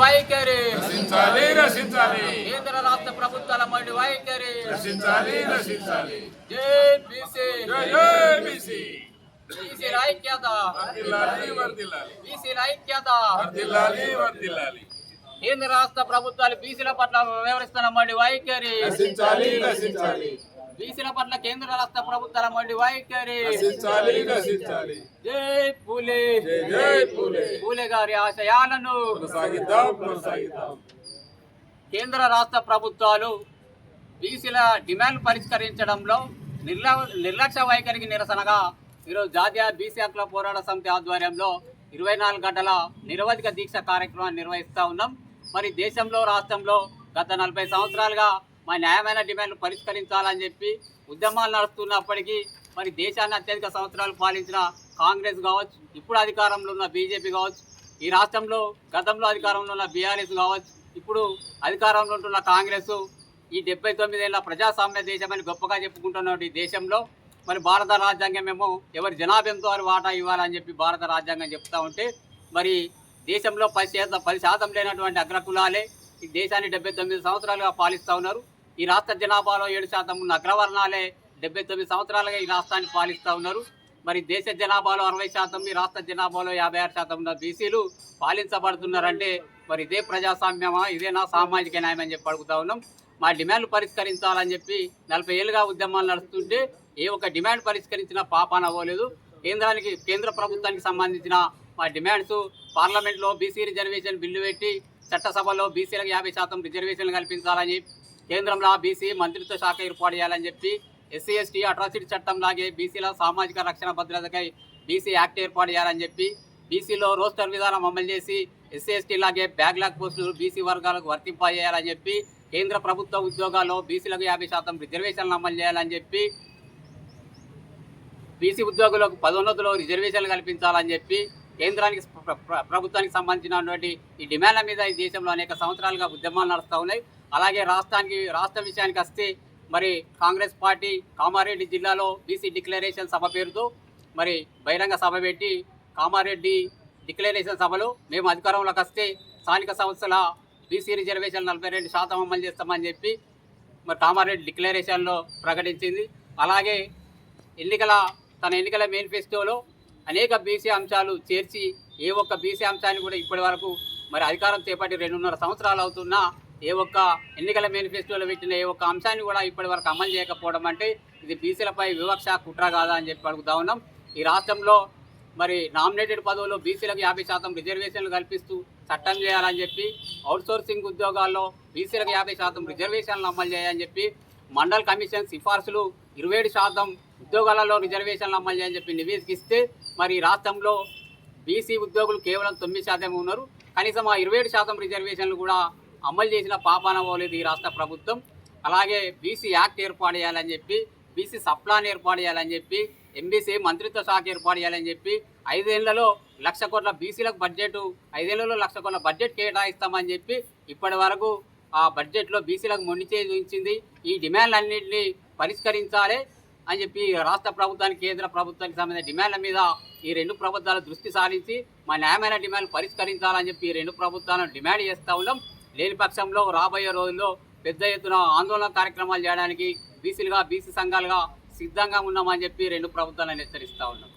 వైఖరి రక్షించాలి రక్షించాలి కేంద్ర రాష్ట్ర ప్రభుత్వాల మొండి వైఖరి రక్షించాలి రక్షించాలి జై బీసీ జై బీసీ బీసీల ఐక్యత వర్ధిల్లాలి వర్ధిల్లాలి బీసీల ఐక్యత వర్ధిల్లాలి వర్ధిల్లాలి కేంద్ర రాష్ట్ర ప్రభుత్వాలు బీసీల పట్ల వ్యవహరిస్తున్న మొండి వైఖరి రక్షించాలి రక్షించాలి బీసీల పట్ల కేంద్ర రాష్ట్ర ప్రభుత్వాల మొండి వైఖరి రక్షించాలి రక్షించాలి జై పూలే జై జై పూలే పూలే గారి ఆశయాలను కొనసాగిద్దాం కొనసాగిద్దాం కేంద్ర రాష్ట్ర ప్రభుత్వాలు బీసీల డిమాండ్ పరిష్కరించడంలో నిర్లక్ష్య వైఖరికి నిరసనగా ఈరోజు జాతీయ బీసీ హక్కుల పోరాట సమితి ఆధ్వర్యంలో 24 గంటల నిరవధిక దీక్ష కార్యక్రమాన్ని నిర్వహిస్తూ ఉన్నాం. మరి దేశంలో రాష్ట్రంలో గత 40 సంవత్సరాలుగా మా న్యాయమైన డిమాండ్లు పరిష్కరించాలని చెప్పి ఉద్యమాలు నడుస్తున్నప్పటికీ మరి దేశాన్ని అత్యధిక సంవత్సరాలు పాలించిన కాంగ్రెస్ కావచ్చు, ఇప్పుడు అధికారంలో ఉన్న బీజేపీ కావచ్చు, ఈ రాష్ట్రంలో గతంలో అధికారంలో ఉన్న బీఆర్ఎస్ కావచ్చు, ఇప్పుడు అధికారంలో ఉంటున్న కాంగ్రెస్ ఈ 79 ఏళ్ల ప్రజాస్వామ్య దేశమని గొప్పగా చెప్పుకుంటున్న ఈ దేశంలో మరి భారత రాజ్యాంగం ఏమో ఎవరి జనాభాతో వారి వాటా ఇవ్వాలని చెప్పి భారత రాజ్యాంగం చెప్తూ ఉంటే మరి దేశంలో 10% లేనటువంటి అగ్రకులాలే ఈ దేశాన్ని 79 సంవత్సరాలుగా పాలిస్తూ ఉన్నారు. ఈ రాష్ట్ర జనాభాలో 7% ఉన్న అగ్రవర్ణాలే 79 సంవత్సరాలుగా ఈ రాష్ట్రాన్ని పాలిస్తూ ఉన్నారు. మరి దేశ జనాభాలో 60%, ఈ రాష్ట్ర జనాభాలో 56% ఉన్న బీసీలు పాలించబడుతున్నారంటే మరి ఇదే ప్రజాస్వామ్యమా, ఇదేనా సామాజిక న్యాయం అని చెప్పి అడుగుతా ఉన్నాం. మా డిమాండ్లు పరిష్కరించాలని చెప్పి 40 ఏళ్ళుగా ఉద్యమాలు నడుస్తుంటే ఏ ఒక్క డిమాండ్ పరిష్కరించిన పాపాన అవ్వలేదు. కేంద్ర ప్రభుత్వానికి సంబంధించిన మా డిమాండ్స్ పార్లమెంట్లో బీసీ రిజర్వేషన్ బిల్లు పెట్టి చట్టసభలో బీసీలకు 50% రిజర్వేషన్లు కల్పించాలని, కేంద్రంలో బీసీ మంత్రిత్వ శాఖ ఏర్పాటు చేయాలని చెప్పి, ఎస్సీ ఎస్టీ అట్రాసిటీ చట్టం లాగే బీసీల సామాజిక రక్షణ భద్రతకై బీసీ యాక్ట్ ఏర్పాటు చేయాలని చెప్పి, బీసీలో రోస్టర్ విధానం అమలు చేసి ఎస్సీ ఎస్టీ లాగే బ్యాక్లాగ్ పోస్టులు బీసీ వర్గాలకు వర్తింపజేయాలని చెప్పి, కేంద్ర ప్రభుత్వ ఉద్యోగాల్లో బీసీలకు 50% రిజర్వేషన్లు అమలు చేయాలని చెప్పి, బీసీ ఉద్యోగులకు పదోన్నతులో రిజర్వేషన్లు కల్పించాలని చెప్పి కేంద్రానికి ప్రభుత్వానికి సంబంధించినటువంటి ఈ డిమాండ్ల మీద ఈ దేశంలో అనేక సంవత్సరాలుగా ఉద్యమాలు నడుస్తూ ఉన్నాయి. అలాగే రాష్ట్ర విషయానికి వస్తే మరి కాంగ్రెస్ పార్టీ కామారెడ్డి జిల్లాలో బీసీ డిక్లరేషన్ సభ పేరుతో మరి బహిరంగ సభ పెట్టి కామారెడ్డి డిక్లరేషన్ సభలో మేము అధికారంలోకి వస్తే స్థానిక సంస్థల బీసీ రిజర్వేషన్ 42% అమలు చేస్తామని చెప్పి మరి కామారెడ్డి డిక్లరేషన్లో ప్రకటించింది. అలాగే తన ఎన్నికల మేనిఫెస్టోలో అనేక బీసీ అంశాలు చేర్చి ఏ ఒక్క బీసీ అంశాన్ని కూడా ఇప్పటి వరకు మరి అధికారం చేపట్టి 2.5 సంవత్సరాలు అవుతున్నా ఏ ఒక్క ఎన్నికల మేనిఫెస్టోలో పెట్టిన ఏ ఒక్క అంశాన్ని కూడా ఇప్పటి వరకు అమలు చేయకపోవడం అంటే ఇది బీసీలపై వివక్ష కుట్ర కాదా అని చెప్పి అడుగుతా ఉన్నాం. ఈ రాష్ట్రంలో మరి నామినేటెడ్ పదవుల్లో బీసీలకు 50% రిజర్వేషన్లు కల్పిస్తూ చట్టం చేయాలని చెప్పి, అవుట్సోర్సింగ్ ఉద్యోగాల్లో బీసీలకు 50% రిజర్వేషన్లు అమలు చేయాలని చెప్పి, మండల్ కమిషన్ సిఫార్సులు 27% ఉద్యోగాలలో రిజర్వేషన్లు అమలు చేయాలని చెప్పి నివేదికిస్తే మరి రాష్ట్రంలో బీసీ ఉద్యోగులు కేవలం 9% ఉన్నారు. కనీసం ఆ 27% రిజర్వేషన్లు కూడా అమలు చేసిన పాపాన పోలేదు ఈ రాష్ట్ర ప్రభుత్వం. అలాగే బీసీ యాక్ట్ ఏర్పాటు చేయాలని చెప్పి, బీసీ సప్లాన్ ఏర్పాటు చేయాలని చెప్పి, ఎంబీసీ మంత్రిత్వ శాఖ ఏర్పాటు చేయాలని చెప్పి 5 ఏళ్లలో 1,00,000 కోట్ల బీసీలకు బడ్జెట్ 5 ఏళ్లలో 1,00,000 కోట్ల బడ్జెట్ కేటాయిస్తామని చెప్పి ఇప్పటి వరకు ఆ బడ్జెట్లో బీసీలకు మొండి చేసి ఉంచింది. ఈ డిమాండ్లన్నింటినీ పరిష్కరించాలి అని చెప్పి రాష్ట్ర ప్రభుత్వానికి కేంద్ర ప్రభుత్వానికి సంబంధించిన డిమాండ్ల మీద ఈ 2 ప్రభుత్వాలు దృష్టి సారించి మా న్యాయమైన డిమాండ్లు పరిష్కరించాలని చెప్పి ఈ 2 ప్రభుత్వాలను డిమాండ్ చేస్తూ ఉన్నాం. లేని పక్షంలో రాబోయే రోజుల్లో పెద్ద ఎత్తున ఆందోళన కార్యక్రమాలు చేయడానికి బీసీ సంఘాలుగా సిద్ధంగా ఉన్నామని చెప్పి 2 ప్రభుత్వాలను హెచ్చరిస్తూ ఉన్నాం.